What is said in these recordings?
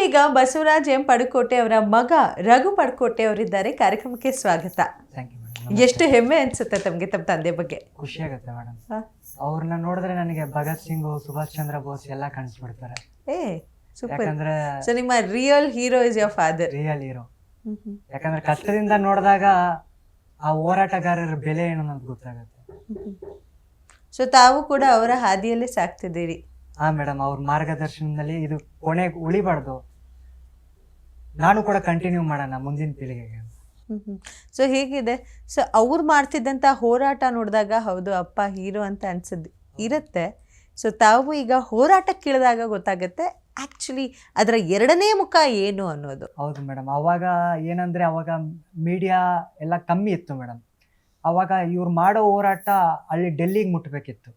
ಈಗ ಬಸವರಾಜ್ ಎಂ ಪಡುಕೋಟೆ ಅವರ ಮಗ ರಘು ಪಡುಕೋಟೆ ಅವರಿದ್ದಾರೆ. ಕಾರ್ಯಕ್ರಮಕ್ಕೆ ಸ್ವಾಗತ. Thank you madam. ಎಷ್ಟು ಹೆಮ್ಮೆ ಅನ್ಸುತ್ತೆ ತಮಗೆ ತಮ್ಮ ತಂದೆ ಬಗ್ಗೆ? ಖುಷಿ ಆಗುತ್ತೆ ಮೇಡಮ್. ಅವ್ರನ್ನ ನೋಡಿದ್ರೆ ನನಗೆ ಭಗತ್ ಸಿಂಗ್, ಸುಭಾಷ್ ಚಂದ್ರ ಬೋಸ್ ಎಲ್ಲ ಕಾಣಿಸ್ಬಿಡ್ತಾರೆ. ಸೂಪರ್. ಯಾಕಂದ್ರೆ ಸೊ ನಿಮ್ಮ real hero is your father. Real hero. ಯಾಕಂದ್ರೆ ಕಷ್ಟದಿಂದ ನೋಡಿದಾಗ ಆ ಹೋರಾಟಗಾರರ ಬೆಲೆ ಏನು ನಮ್ಗೆ ಗೊತ್ತಾಗುತ್ತೆ. ಸೊ ತಾವು ಕೂಡ ಅವರ ಹಾದಿಯಲ್ಲೇ ಸಾಕ್ತಿದ್ದೀರಿ. ಮೇಡಮ್, ಅವ್ರ ಮಾರ್ಗದರ್ಶನದಲ್ಲಿ ಇದು ಕೊನೆಗೆ ಉಳಿಬಾರ್ದು, ನಾನು ಕೂಡ ಕಂಟಿನ್ಯೂ ಮಾಡೋಣ ಮುಂದಿನ ಪೀಳಿಗೆಗೆ. ಸೊ ಹೇಗಿದೆ? ಸೊ ಅವ್ರು ಮಾಡ್ತಿದ್ದಂಥ ಹೋರಾಟ ನೋಡಿದಾಗ ಹೌದು ಅಪ್ಪ ಹೀರೋ ಅಂತ ಇರುತ್ತೆ. ಸೊ ತಾವು ಈಗ ಹೋರಾಟಕ್ಕಿಳಿದಾಗ ಗೊತ್ತಾಗುತ್ತೆ ಆ್ಯಕ್ಚುಲಿ ಅದರ ಎರಡನೇ ಮುಖ ಏನು ಅನ್ನೋದು. ಹೌದು ಮೇಡಮ್. ಅವಾಗ ಏನಂದರೆ ಅವಾಗ ಮೀಡಿಯಾ ಎಲ್ಲ ಕಮ್ಮಿ ಇತ್ತು ಮೇಡಮ್. ಅವಾಗ ಇವ್ರು ಮಾಡೋ ಹೋರಾಟ ಅಲ್ಲಿ ಡೆಲ್ಲಿಗೆ ಮುಟ್ಟಬೇಕಿತ್ತು.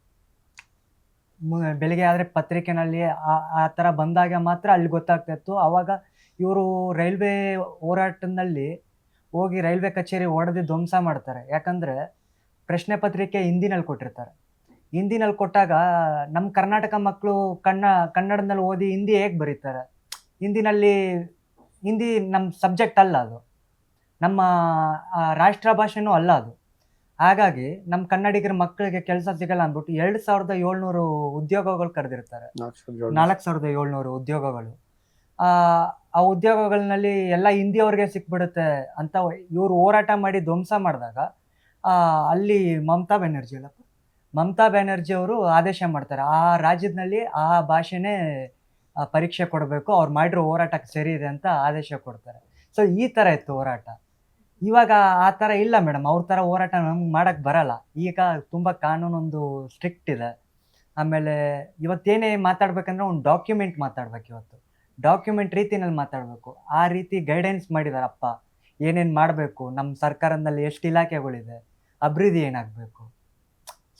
ಬೆಳಿಗ್ಗೆ ಆದರೆ ಪತ್ರಿಕೆನಲ್ಲಿ ಆ ಥರ ಬಂದಾಗ ಮಾತ್ರ ಅಲ್ಲಿ ಗೊತ್ತಾಗ್ತಾಯಿತ್ತು. ಆವಾಗ ಇವರು ರೈಲ್ವೆ ಹೋರಾಟದಲ್ಲಿ ಹೋಗಿ ರೈಲ್ವೆ ಕಚೇರಿ ಹೊಡೆದು ಧ್ವಂಸ ಮಾಡ್ತಾರೆ. ಯಾಕಂದರೆ ಪ್ರಶ್ನೆ ಪತ್ರಿಕೆ ಹಿಂದಿನಲ್ಲಿ ಕೊಟ್ಟಿರ್ತಾರೆ. ಹಿಂದಿನಲ್ಲಿ ಕೊಟ್ಟಾಗ ನಮ್ಮ ಕರ್ನಾಟಕ ಮಕ್ಕಳು ಕನ್ನಡದಲ್ಲಿ ಓದಿ ಹಿಂದಿ ಹೇಗೆ ಬರೀತಾರೆ? ಹಿಂದಿ ನಮ್ಮ ಸಬ್ಜೆಕ್ಟ್ ಅಲ್ಲ, ಅದು ನಮ್ಮ ರಾಷ್ಟ್ರ ಭಾಷೆನೂ ಅಲ್ಲ ಅದು. ಹಾಗಾಗಿ ನಮ್ಮ ಕನ್ನಡಿಗರ ಮಕ್ಕಳಿಗೆ ಕೆಲಸ ಸಿಗಲ್ಲ ಅಂದ್ಬಿಟ್ಟು 2700 ಉದ್ಯೋಗಗಳು ಕರೆದಿರ್ತಾರೆ. 4700 ಉದ್ಯೋಗಗಳು. ಆ ಉದ್ಯೋಗಗಳಲ್ಲಿ ಎಲ್ಲ ಹಿಂದಿಯವ್ರಿಗೆ ಸಿಕ್ಬಿಡುತ್ತೆ ಅಂತ ಇವರು ಹೋರಾಟ ಮಾಡಿ ಧ್ವಂಸ ಮಾಡಿದಾಗ ಅಲ್ಲಿ ಮಮತಾ ಬ್ಯಾನರ್ಜಿ ಅವರು ಆದೇಶ ಮಾಡ್ತಾರೆ, ಆ ರಾಜ್ಯದಲ್ಲಿ ಆ ಭಾಷೆನೇ ಪರೀಕ್ಷೆ ಕೊಡಬೇಕು, ಅವ್ರು ಮಾಡಿರೋ ಹೋರಾಟಕ್ಕೆ ಸರಿ ಇದೆ ಅಂತ ಆದೇಶ ಕೊಡ್ತಾರೆ. ಸೊ ಈ ಥರ ಇತ್ತು ಹೋರಾಟ. ಇವಾಗ ಆ ಥರ ಇಲ್ಲ ಮೇಡಮ್. ಅವ್ರ ಥರ ಹೋರಾಟ ನಮ್ಗೆ ಮಾಡೋಕ್ಕೆ ಬರಲ್ಲ. ಈಗ ತುಂಬ ಕಾನೂನೊಂದು ಸ್ಟ್ರಿಕ್ಟ್ ಇದೆ. ಆಮೇಲೆ ಇವತ್ತೇನೇ ಮಾತಾಡ್ಬೇಕಂದ್ರೆ ಒಂದು ಡಾಕ್ಯುಮೆಂಟ್ ಮಾತಾಡ್ಬೇಕು. ಇವತ್ತು ಡಾಕ್ಯುಮೆಂಟ್ ರೀತಿನಲ್ಲಿ ಮಾತಾಡಬೇಕು. ಆ ರೀತಿ ಗೈಡೆನ್ಸ್ ಮಾಡಿದಾರಪ್ಪ, ಏನೇನು ಮಾಡಬೇಕು, ನಮ್ಮ ಸರ್ಕಾರದಲ್ಲಿ ಎಷ್ಟು ಇಲಾಖೆಗಳಿದೆ, ಅಭಿವೃದ್ಧಿ ಏನಾಗಬೇಕು.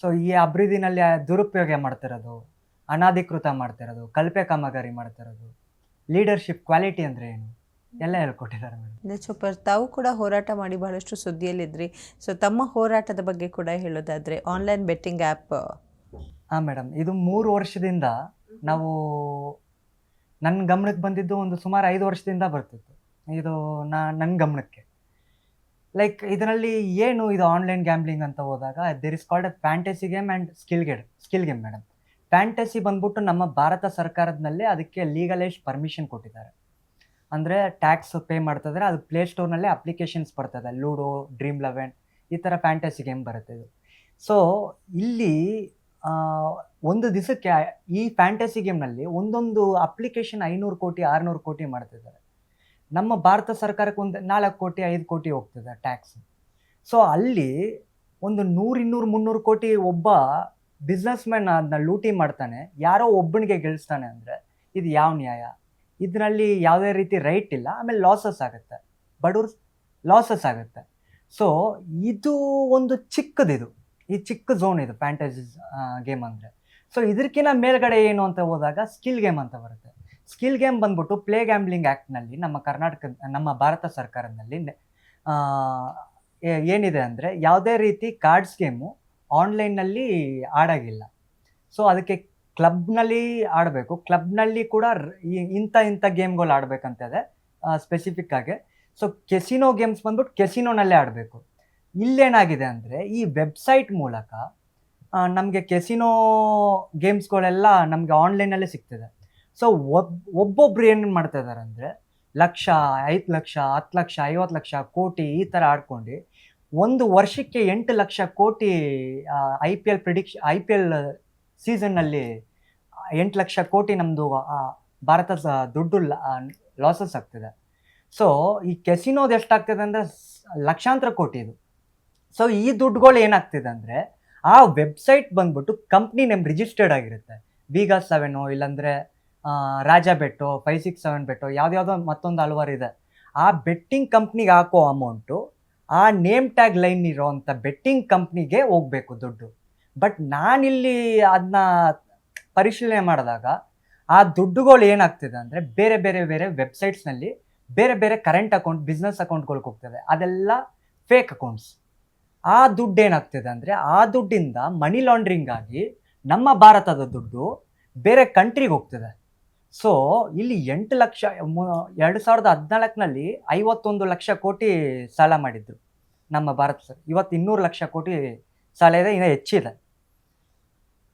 ಸೊ ಈ ಅಭಿವೃದ್ಧಿನಲ್ಲಿ ದುರುಪಯೋಗ ಮಾಡ್ತಿರೋದು, ಅನಾಧಿಕೃತ ಮಾಡ್ತಿರೋದು, ಕಳಪೆ ಕಾಮಗಾರಿ ಮಾಡ್ತಿರೋದು, ಲೀಡರ್ಶಿಪ್ ಕ್ವಾಲಿಟಿ ಅಂದರೆ ಏನು ಎಲ್ಲ ಹೇಳ್ಕೊಟ್ಟಿದ್ದಾರೆ ಮೇಡಮ್. ಸೂಪರ್. ತಾವು ಕೂಡ ಹೋರಾಟ ಮಾಡಿ ಬಹಳಷ್ಟು ಸುದ್ದಿಯಲ್ಲಿದ್ರಿ. ಸೊ ತಮ್ಮ ಹೋರಾಟದ ಬಗ್ಗೆ ಕೂಡ ಹೇಳೋದಾದರೆ ಆನ್ಲೈನ್ ಬೆಟ್ಟಿಂಗ್ ಆ್ಯಪ್. ಮೇಡಮ್, ಇದು 3 ವರ್ಷದಿಂದ ನಾವು ನನ್ನ ಗಮನಕ್ಕೆ ಬಂದಿದ್ದು ಒಂದು ಸುಮಾರು 5 ವರ್ಷದಿಂದ ಬರ್ತಿತ್ತು ಇದು ನನ್ನ ಗಮನಕ್ಕೆ. ಲೈಕ್ ಇದರಲ್ಲಿ ಏನು ಇದು ಆನ್ಲೈನ್ ಗ್ಯಾಂಬ್ಲಿಂಗ್ ಅಂತ ಹೋದಾಗ there is called a fantasy game and skill game madam. Fantasy ಬಂದ್ಬಿಟ್ಟು ನಮ್ಮ ಭಾರತ ಸರ್ಕಾರದಲ್ಲೇ ಅದಕ್ಕೆ ಲೀಗಲೈಸ್ ಪರ್ಮಿಷನ್ ಕೊಟ್ಟಿದ್ದಾರೆ. ಅಂದರೆ ಟ್ಯಾಕ್ಸ್ ಪೇ ಮಾಡ್ತಿದ್ರೆ ಅದು ಪ್ಲೇಸ್ಟೋರ್ನಲ್ಲೇ ಅಪ್ಲಿಕೇಶನ್ಸ್ ಬರ್ತದೆ, ಲೂಡೋ, ಡ್ರೀಮ್11 ಈ ಥರ ಫ್ಯಾಂಟಸಿ ಗೇಮ್ ಬರುತ್ತೆ ಇದು. ಸೊ ಇಲ್ಲಿ ಒಂದು ದಿವಸಕ್ಕೆ ಈ ಫ್ಯಾಂಟಸಿ ಗೇಮ್ನಲ್ಲಿ ಒಂದೊಂದು ಅಪ್ಲಿಕೇಶನ್ 500 ಕೋಟಿ 600 ಕೋಟಿ ಮಾಡ್ತಿದ್ದಾರೆ. ನಮ್ಮ ಭಾರತ ಸರ್ಕಾರಕ್ಕೆ ಒಂದು 4 ಕೋಟಿ 5 ಕೋಟಿ ಹೋಗ್ತದೆ ಟ್ಯಾಕ್ಸ್. ಸೊ ಅಲ್ಲಿ ಒಂದು 100 200 300 ಕೋಟಿ ಒಬ್ಬ ಬಿಸ್ನೆಸ್ ಮ್ಯಾನ್ ಅದನ್ನ ಲೂಟಿ ಮಾಡ್ತಾನೆ, ಯಾರೋ ಒಬ್ಬನಿಗೆ ಗೆಲ್ಲಿಸ್ತಾನೆ ಅಂದರೆ ಇದು ಯಾವ ನ್ಯಾಯ? ಇದರಲ್ಲಿ ಯಾವುದೇ ರೀತಿ ರೈಟ್ ಇಲ್ಲ. ಆಮೇಲೆ ಲಾಸಸ್ ಆಗುತ್ತೆ, ಬಡವ್ರು ಲಾಸಸ್ ಆಗುತ್ತೆ. ಸೊ ಇದು ಒಂದು ಚಿಕ್ಕದಿದು, ಈ ಚಿಕ್ಕ ಝೋನ್ ಇದು ಫ್ಯಾಂಟಸಿ ಗೇಮ್ ಅಂದರೆ. ಸೊ ಇದಕ್ಕಿಂತ ಮೇಲ್ಗಡೆ ಏನು ಅಂತ ಹೋದಾಗ ಸ್ಕಿಲ್ ಗೇಮ್ ಅಂತ ಬರುತ್ತೆ. ಸ್ಕಿಲ್ ಗೇಮ್ ಬಂದ್ಬಿಟ್ಟು ಪ್ಲೇ ಗ್ಯಾಂಬ್ಲಿಂಗ್ ಆ್ಯಕ್ಟ್ನಲ್ಲಿ ನಮ್ಮ ಭಾರತ ಸರ್ಕಾರದಲ್ಲಿ ಏನಿದೆ ಅಂದರೆ ಯಾವುದೇ ರೀತಿ ಕಾರ್ಡ್ಸ್ ಗೇಮು ಆನ್ಲೈನ್ನಲ್ಲಿ ಆಡೋಂಗಿಲ್ಲ. ಸೊ ಅದಕ್ಕೆ ಕ್ಲಬ್ನಲ್ಲಿ ಆಡಬೇಕು. ಕ್ಲಬ್ನಲ್ಲಿ ಕೂಡ ಇಂಥ ಗೇಮ್ಗಳು ಆಡಬೇಕಂತಿದೆ ಸ್ಪೆಸಿಫಿಕ್ ಆಗಿ. ಸೊ ಕೆಸಿನೋ ಗೇಮ್ಸ್ ಬಂದ್ಬಿಟ್ಟು ಕೆಸಿನೋನಲ್ಲೇ ಆಡಬೇಕು. ಇಲ್ಲೇನಾಗಿದೆ ಅಂದರೆ ಈ ವೆಬ್ಸೈಟ್ ಮೂಲಕ ನಮಗೆ ಕೆಸಿನೋ ಗೇಮ್ಸ್ಗಳೆಲ್ಲ ನಮಗೆ ಆನ್ಲೈನಲ್ಲೇ ಸಿಗ್ತದೆ. ಸೊ ಒಬ್ಬೊಬ್ರು ಏನು ಮಾಡ್ತಾ ಇದ್ದಾರೆ ಅಂದರೆ 1 ಲಕ್ಷ 5 ಲಕ್ಷ 10 ಲಕ್ಷ 50 ಲಕ್ಷ ಕೋಟಿ ಈ ಥರ ಆಡ್ಕೊಂಡು ಒಂದು ವರ್ಷಕ್ಕೆ 8 ಲಕ್ಷ ಕೋಟಿ IPL ಸೀಸನ್ನಲ್ಲಿ 8 ಲಕ್ಷ ಕೋಟಿ ನಮ್ಮದು ಭಾರತದ ದುಡ್ಡು ಲಾಸಸ್ ಆಗ್ತಿದೆ. ಸೊ ಈ ಕೆಸಿನೋದು ಎಷ್ಟಾಗ್ತದೆ ಅಂದರೆ ಲಕ್ಷಾಂತರ ಕೋಟಿ ಇದು. ಸೊ ಈ ದುಡ್ಡುಗಳು ಏನಾಗ್ತಿದೆ ಅಂದರೆ ಆ ವೆಬ್ಸೈಟ್ ಬಂದ್ಬಿಟ್ಟು ಕಂಪ್ನಿ ನೇಮ್ ರಿಜಿಸ್ಟರ್ಡ್ ಆಗಿರುತ್ತೆ. Vega7 ಇಲ್ಲಾಂದರೆ ರಾಜಾ ಬೆಟ್ಟೋ 567 ಬೆಟ್ಟೋ ಯಾವುದ್ಯಾವುದೋ ಮತ್ತೊಂದು ಹಲವಾರು ಇದೆ. ಆ ಬೆಟ್ಟಿಂಗ್ ಕಂಪ್ನಿಗೆ ಹಾಕೋ ಅಮೌಂಟು ಆ ನೇಮ್ ಟ್ಯಾಗ್ ಲೈನ್ ಇರೋವಂಥ ಬೆಟ್ಟಿಂಗ್ ಕಂಪ್ನಿಗೆ ಹೋಗಬೇಕು ದುಡ್ಡು. ಬಟ್ ನಾನಿಲ್ಲಿ ಅದನ್ನ ಪರಿಶೀಲನೆ ಮಾಡಿದಾಗ ಆ ದುಡ್ಡುಗಳು ಏನಾಗ್ತಿದೆ ಅಂದರೆ ಬೇರೆ ವೆಬ್ಸೈಟ್ಸ್ನಲ್ಲಿ ಬೇರೆ ಕರೆಂಟ್ ಅಕೌಂಟ್, ಬಿಸ್ನೆಸ್ ಅಕೌಂಟ್ಗಳಿಗೆ ಹೋಗ್ತದೆ. ಅದೆಲ್ಲ ಫೇಕ್ ಅಕೌಂಟ್ಸ್. ಆ ದುಡ್ಡು ಏನಾಗ್ತಿದೆ ಅಂದರೆ ಆ ದುಡ್ಡಿಂದ ಮನಿ ಲಾಂಡ್ರಿಂಗ್ ಆಗಿ ನಮ್ಮ ಭಾರತದ ದುಡ್ಡು ಬೇರೆ ಕಂಟ್ರಿಗೆ ಹೋಗ್ತಿದೆ. ಸೊ ಇಲ್ಲಿ 8 ಲಕ್ಷ 2014ನಲ್ಲಿ 51 ಲಕ್ಷ ಕೋಟಿ ಸಾಲ ಮಾಡಿದ್ರು ನಮ್ಮ ಭಾರತ ಸರ್. ಇವತ್ತು 200 ಲಕ್ಷ ಕೋಟಿ ಸಾಲ ಇದೆ, ಇನ್ನೂ ಹೆಚ್ಚಿದೆ.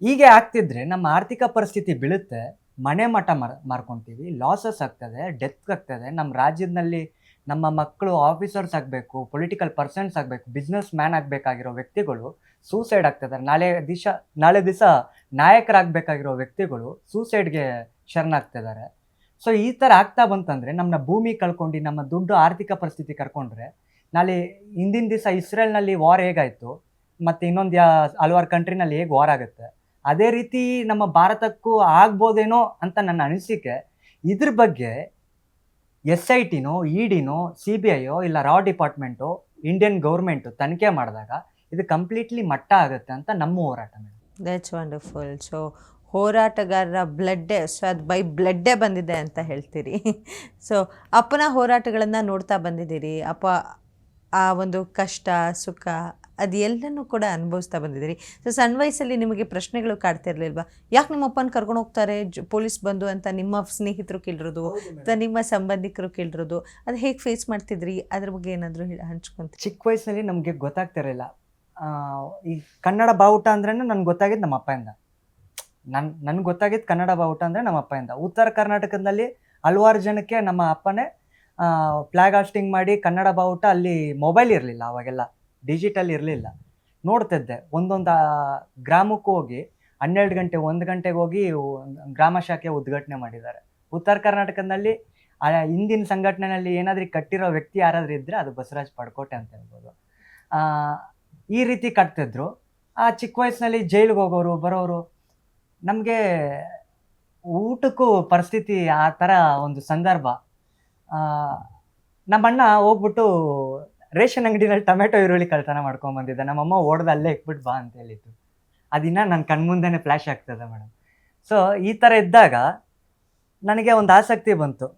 ಹೀಗೆ ಆಗ್ತಿದ್ರೆ ನಮ್ಮ ಆರ್ಥಿಕ ಪರಿಸ್ಥಿತಿ ಬೀಳುತ್ತೆ, ಮನೆ ಮಠ ಮಾರ್ಕೊಂತೀವಿ, ಲಾಸಸ್ ಆಗ್ತದೆ, ಡೆತ್ ಆಗ್ತದೆ. ನಮ್ಮ ರಾಜ್ಯದಲ್ಲಿ ನಮ್ಮ ಮಕ್ಕಳು ಆಫೀಸರ್ಸ್ ಆಗಬೇಕು, ಪೊಲಿಟಿಕಲ್ ಪರ್ಸನ್ಸ್ ಆಗಬೇಕು, ಬಿಸ್ನೆಸ್ ಮ್ಯಾನ್ ಆಗಬೇಕಾಗಿರೋ ವ್ಯಕ್ತಿಗಳು ಸೂಸೈಡ್ ಆಗ್ತಿದ್ದಾರೆ. ನಾಳೆ ದಿವಸ ನಾಯಕರಾಗಬೇಕಾಗಿರೋ ವ್ಯಕ್ತಿಗಳು ಸೂಸೈಡ್ಗೆ ಶರಣಾಗ್ತಿದ್ದಾರೆ. ಸೊ ಈ ಥರ ಆಗ್ತಾ ಬಂತಂದರೆ ನಮ್ಮನ್ನ ಭೂಮಿ ಕಳ್ಕೊಂಡು ನಮ್ಮ ದುಡ್ಡು ಆರ್ಥಿಕ ಪರಿಸ್ಥಿತಿ ಕರ್ಕೊಂಡ್ರೆ ನಾಳೆ ಹಿಂದಿನ ದಿವಸ ಇಸ್ರೇಲ್ನಲ್ಲಿ ವಾರ್ ಹೇಗಾಯಿತು ಮತ್ತು ಇನ್ನೊಂದು ಹಲವಾರು ಕಂಟ್ರಿನಲ್ಲಿ ಹೇಗೆ ವಾರ್ ಆಗುತ್ತೆ, ಅದೇ ರೀತಿ ನಮ್ಮ ಭಾರತಕ್ಕೂ ಆಗ್ಬೋದೇನೋ ಅಂತ ನನ್ನ ಅನಿಸಿಕೆ. ಇದ್ರ ಬಗ್ಗೆ SITನೋ EDನೋ CBIಯೋ ಇಲ್ಲ ರಾ ಡಿಪಾರ್ಟ್ಮೆಂಟು ಇಂಡಿಯನ್ ಗೌರ್ಮೆಂಟು ತನಿಖೆ ಮಾಡಿದಾಗ ಇದು ಕಂಪ್ಲೀಟ್ಲಿ ಮಟ್ಟ ಆಗುತ್ತೆ ಅಂತ ನಮ್ಮ ಹೋರಾಟ. That's wonderful. ಸೊ ಹೋರಾಟಗಾರರ ಬ್ಲಡ್ಡೇ, ಸೊ ಅದು ಬೈ ಬ್ಲಡ್ಡೇ ಬಂದಿದೆ ಅಂತ ಹೇಳ್ತೀರಿ. ಸೊ ಅಪ್ಪನ ಹೋರಾಟಗಳನ್ನು ನೋಡ್ತಾ ಬಂದಿದ್ದೀರಿ. ಅಪ್ಪ ಆ ಒಂದು ಕಷ್ಟ ಸುಖ ಅದು ಎಲ್ಲನೂ ಕೂಡ ಅನುಭವಿಸ್ತಾ ಬಂದಿದ್ದೀರಿ. ಸೊ ಸಣ್ಣ ವಯಸ್ಸಲ್ಲಿ ನಿಮಗೆ ಪ್ರಶ್ನೆಗಳು ಕಾಡ್ತಿರ್ಲಿಲ್ವಾ? ಯಾಕೆ ನಿಮ್ಮ ಅಪ್ಪನ ಕರ್ಕೊಂಡು ಹೋಗ್ತಾರೆ ಪೊಲೀಸ್ ಬಂದು ಅಂತ ನಿಮ್ಮ ಸ್ನೇಹಿತರು ಕೇಳಿರೋದು ಅಥವಾ ನಿಮ್ಮ ಸಂಬಂಧಿಕರು ಕೇಳಿರೋದು, ಅದು ಹೇಗೆ ಫೇಸ್ ಮಾಡ್ತಿದ್ರಿ? ಅದ್ರ ಬಗ್ಗೆ ಏನಾದರೂ ಹಂಚ್ಕೊಂತ? ಚಿಕ್ಕ ವಯಸ್ಸಲ್ಲಿ ನಮಗೆ ಗೊತ್ತಾಗ್ತಿರಲಿಲ್ಲ. ಈ ಕನ್ನಡ ಬಾವುಟ ಅಂದ್ರೆ ನನ್ಗೆ ಗೊತ್ತಾಗಿದ್ದು ನಮ್ಮ ಅಪ್ಪಯಿಂದ. ನನ್ಗೆ ಗೊತ್ತಾಗಿದ್ದು ಕನ್ನಡ ಬಾವುಟ ಅಂದರೆ ನಮ್ಮ ಅಪ್ಪಯಿಂದ. ಉತ್ತರ ಕರ್ನಾಟಕದಲ್ಲಿ ಹಲವಾರು ಜನಕ್ಕೆ ನಮ್ಮ ಅಪ್ಪನೇ ಫ್ಲ್ಯಾಗ್ ಹಾಸ್ಟಿಂಗ್ ಮಾಡಿ ಕನ್ನಡ ಬಾವುಟ, ಅಲ್ಲಿ ಮೊಬೈಲ್ ಇರಲಿಲ್ಲ, ಅವಾಗೆಲ್ಲ ಡಿಜಿಟಲ್ ಇರಲಿಲ್ಲ, ನೋಡ್ತಿದ್ದೆ. ಒಂದೊಂದು ಗ್ರಾಮಕ್ಕೂ ಹೋಗಿ 12 ಗಂಟೆ 1 ಗಂಟೆಗೆ ಹೋಗಿ ಗ್ರಾಮ ಶಾಖೆ ಉದ್ಘಾಟನೆ ಮಾಡಿದ್ದಾರೆ. ಉತ್ತರ ಕರ್ನಾಟಕದಲ್ಲಿ ಹಿಂದಿನ ಸಂಘಟನೆಯಲ್ಲಿ ಏನಾದರೂ ಕಟ್ಟಿರೋ ವ್ಯಕ್ತಿ ಯಾರಾದರೂ ಇದ್ದರೆ ಅದು ಬಸವರಾಜ್ ಪಡ್ಕೋಟೆ ಅಂತ ಹೇಳ್ಬೋದು. ಈ ರೀತಿ ಕಟ್ತಿದ್ರು. ಆ ಚಿಕ್ಕ ವಯಸ್ಸಿನಲ್ಲಿ ಜೈಲಿಗೆ ಹೋಗೋರು ಬರೋರು. ನಮಗೆ ಊಟಕ್ಕೂ ಪರಿಸ್ಥಿತಿ ಆ ಥರ ಒಂದು ಸಂದರ್ಭ. ನಮ್ಮಣ್ಣ ಹೋಗ್ಬಿಟ್ಟು ರೇಷನ್ ಅಂಗಡಿನಲ್ಲಿ ಟೊಮೆಟೊ ಈರುಳ್ಳಿ ಕಳ್ತನ ಮಾಡ್ಕೊಂಬಂದಿದ್ದೆ. ನಮ್ಮಮ್ಮ ಓಡ್ದು ಅಲ್ಲೇ ಇಕ್ಬಿಟ್ಟು ಬಾ ಅಂತ ಹೇಳಿತ್ತು. ಅದಿನ್ನ ನನ್ನ ಕಣ್ಮುಂದೆನೇ ಫ್ಲ್ಯಾಶ್ ಆಗ್ತದೆ ಮೇಡಮ್. ಸೊ ಈ ಥರ ಇದ್ದಾಗ ನನಗೆ ಒಂದು ಆಸಕ್ತಿ ಬಂತು.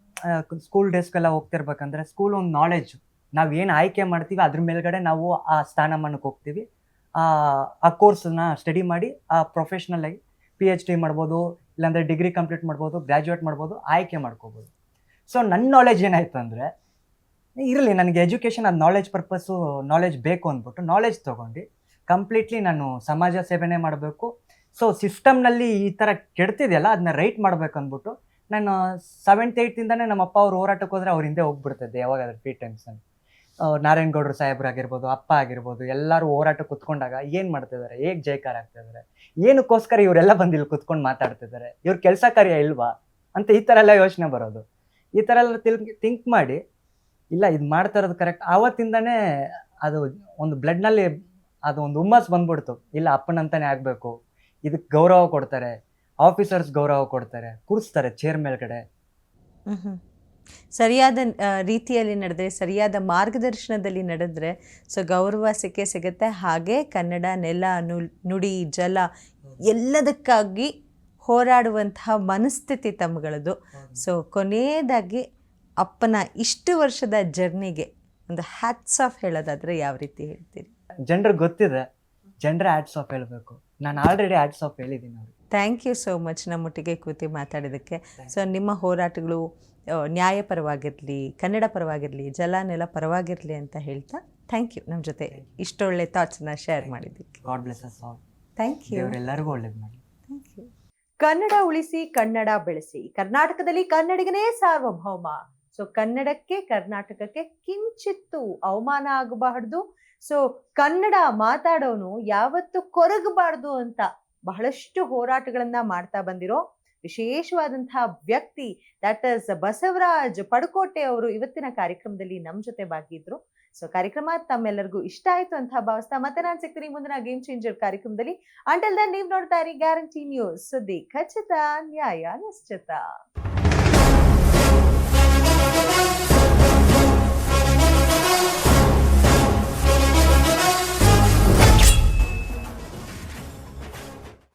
ಸ್ಕೂಲ್ ಡೇಸ್ಗೆಲ್ಲ ಹೋಗ್ತಿರ್ಬೇಕಂದ್ರೆ ಸ್ಕೂಲ್ ಒಂದು ನಾಲೆಡ್ಜು, ನಾವು ಏನು ಆಯ್ಕೆ ಮಾಡ್ತೀವಿ ಅದ್ರ ಮೇಲ್ಗಡೆ ನಾವು ಆ ಸ್ಥಾನಮಾನಕ್ಕೆ ಹೋಗ್ತೀವಿ. ಆ ಕೋರ್ಸನ್ನ ಸ್ಟಡಿ ಮಾಡಿ ಆ ಪ್ರೊಫೆಷ್ನಲ್ಲಾಗಿ PhD ಮಾಡ್ಬೋದು, ಇಲ್ಲಾಂದರೆ ಡಿಗ್ರಿ ಕಂಪ್ಲೀಟ್ ಮಾಡ್ಬೋದು, ಗ್ರ್ಯಾಜುಯೇಟ್ ಮಾಡ್ಬೋದು, ಆಯ್ಕೆ ಮಾಡ್ಕೋಬೋದು. ಸೊ ನನ್ನ ನಾಲೆಜ್ ಏನಾಯಿತು ಅಂದರೆ, ಇರಲಿ ನನಗೆ ಎಜುಕೇಷನ್ ಅದು ನಾಲೆಜ್ ಬೇಕು ಅಂದ್ಬಿಟ್ಟು ನಾಲೆಜ್ ತೊಗೊಂಡು ಕಂಪ್ಲೀಟ್ಲಿ ನಾನು ಸಮಾಜ ಸೇವೆನೇ ಮಾಡಬೇಕು. ಸೊ ಸಿಸ್ಟಮ್ನಲ್ಲಿ ಈ ಥರ ಕೆಡ್ತಿದೆಯಲ್ಲ ಅದನ್ನ ರೈಟ್ ಮಾಡಬೇಕು ಅಂದ್ಬಿಟ್ಟು ನಾನು 7th 8th ನಮ್ಮ ಅಪ್ಪ ಅವ್ರು ಹೋರಾಟಕ್ಕೆ ಹೋದರೆ ಅವ್ರ ಹಿಂದೆ ಹೋಗ್ಬಿಡ್ತಿದ್ದೆ. ಯಾವಾಗಾದ್ರೂ ಫ್ರೀ ಟೈಮ್ಸಲ್ಲಿ ನಾರಾಯಣಗೌಡರು ಸಾಹೇಬ್ರಾಗಿರ್ಬೋದು, ಅಪ್ಪ ಆಗಿರ್ಬೋದು, ಎಲ್ಲರೂ ಹೋರಾಟಕ್ಕೆ ಕುತ್ಕೊಂಡಾಗ ಏನು ಮಾಡ್ತಿದ್ದಾರೆ, ಹೇಗೆ ಜಯಕಾರ ಆಗ್ತಿದ್ದಾರೆ, ಏನಕ್ಕೋಸ್ಕರ ಇವರೆಲ್ಲ ಬಂದು ಇಲ್ಲಿ ಕುತ್ಕೊಂಡು ಮಾತಾಡ್ತಿದ್ದಾರೆ, ಇವ್ರ ಕೆಲಸ ಕಾರ್ಯ ಇಲ್ವಾ ಅಂತ ಈ ಥರ ಎಲ್ಲ ಯೋಚನೆ ಬರೋದು. ಈ ಥರ ಎಲ್ಲ ಥಿಂಕ್ ಮಾಡಿ ಇಲ್ಲ ಇದು ಮಾಡ್ತಾ ಇರೋದು ಕರೆಕ್ಟ್. ಆವತ್ತಿಂದನೇ ಅದು ಒಂದು ಬ್ಲಡ್ನಲ್ಲಿ ಅದು ಒಂದು ಹುಮ್ಮಸ್ ಬಂದ್ಬಿಡ್ತು. ಇಲ್ಲ ಅಪ್ಪನಂತಾನೆ ಆಗಬೇಕು, ಇದಕ್ಕೆ ಗೌರವ ಕೊಡ್ತಾರೆ, ಆಫೀಸರ್ಸ್ ಗೌರವ ಕೊಡ್ತಾರೆ, ಕೂರಿಸ್ತಾರೆ ಚೇರ್ ಮೇಲ್ಗಡೆ. ಸರಿಯಾದ ರೀತಿಯಲ್ಲಿ ನಡೆದ್ರೆ, ಸರಿಯಾದ ಮಾರ್ಗದರ್ಶನದಲ್ಲಿ ನಡೆದ್ರೆ ಸೊ ಗೌರವ ಸಿಗುತ್ತೆ. ಹಾಗೆ ಕನ್ನಡ ನೆಲ ನುಡಿ ಜಲ ಎಲ್ಲದಕ್ಕಾಗಿ ಹೋರಾಡುವಂತಹ ಮನಸ್ಥಿತಿ ತಮ್ಮಗಳದು. ಸೊ ಕೊನೆಯದಾಗಿ ಅಪ್ಪನ ಇಷ್ಟು ವರ್ಷದ ಜರ್ನಿಗೆ ಒಂದು ಹ್ಯಾಟ್ಸ್ ಆಫ್ ಹೇಳೋದಾದರೆ ಯಾವ ರೀತಿ ಹೇಳ್ತೀರಿ? ಜನರಿಗೆ ಗೊತ್ತಿದೆ, ಜನರ ಹ್ಯಾಟ್ಸ್ ಆಫ್ ಹೇಳಬೇಕು. ನಾನು ಆಲ್ರೆಡಿ ಹ್ಯಾಟ್ಸ್ ಆಫ್ ಹೇಳಿದ್ದೀನಿ ಅವ್ರಿಗೆ. ಥ್ಯಾಂಕ್ ಯು ಸೋ ಮಚ್ ನಮ್ಮೊಟ್ಟಿಗೆ ಕೂತಿ ಮಾತಾಡಿದ್ದಕ್ಕೆ. ಸೊ ನಿಮ್ಮ ಹೋರಾಟಗಳು ನ್ಯಾಯ ಪರವಾಗಿರಲಿ, ಕನ್ನಡ ಪರವಾಗಿರಲಿ, ಜಲ ನೆಲ ಪರವಾಗಿರಲಿ ಅಂತ ಹೇಳ್ತಾ ಥ್ಯಾಂಕ್ ಯು ನಮ್ಮ ಜೊತೆ ಇಷ್ಟೊಳ್ಳೆ ಥಾಟ್ಸ್ನ ಶೇರ್ ಮಾಡಿದ್ದಕ್ಕೆ. God bless us all. Thank you. ಎಲ್ಲರಿಗೂ ಒಳ್ಳೇದು ಮಾಡಿ. Thank you. ಕನ್ನಡ ಉಳಿಸಿ, ಕನ್ನಡ ಬೆಳೆಸಿ. ಕರ್ನಾಟಕದಲ್ಲಿ ಕನ್ನಡಿಗನೇ ಸಾರ್ವಭೌಮ. ಸೊ ಕನ್ನಡಕ್ಕೆ, ಕರ್ನಾಟಕಕ್ಕೆ ಕಿಂಚಿತ್ತು ಅವಮಾನ ಆಗಬಾರ್ದು. ಸೊ ಕನ್ನಡ ಮಾತಾಡೋನು ಯಾವತ್ತು ಕೊರಗಬಾರ್ದು ಅಂತ ಬಹಳಷ್ಟು ಹೋರಾಟಗಳನ್ನ ಮಾಡ್ತಾ ಬಂದಿರೋ ವಿಶೇಷವಾದಂತಹ ವ್ಯಕ್ತಿ ದಟ್ ಇಸ್ ಬಸವರಾಜ್ ಪಡ್ಕೋಟೆ ಅವರು ಇವತ್ತಿನ ಕಾರ್ಯಕ್ರಮದಲ್ಲಿ ನಮ್ಮ ಜೊತೆ ಭಾಗಿದ್ರು. ಸೊ ಕಾರ್ಯಕ್ರಮ ತಮ್ಮೆಲ್ಲರಿಗೂ ಇಷ್ಟ ಆಯ್ತು ಅಂತ ಭಾವಿಸ್ತಾ ಮತ್ತೆ ನಾನು ಸಿಗ್ತೀನಿ ಮುಂದಿನ ಗೇಮ್ ಚೇಂಜರ್ ಕಾರ್ಯಕ್ರಮದಲ್ಲಿ. ಅಂಟಿಲ್ ದೆನ್ ನೀವು ನೋಡ್ತಾ ಇರಿ ಗ್ಯಾರಂಟಿ ನ್ಯೂಸ್, ಸುದ್ದಿ ಖಚಿತ, ನ್ಯಾಯ ನಿಶ್ಚಿತ.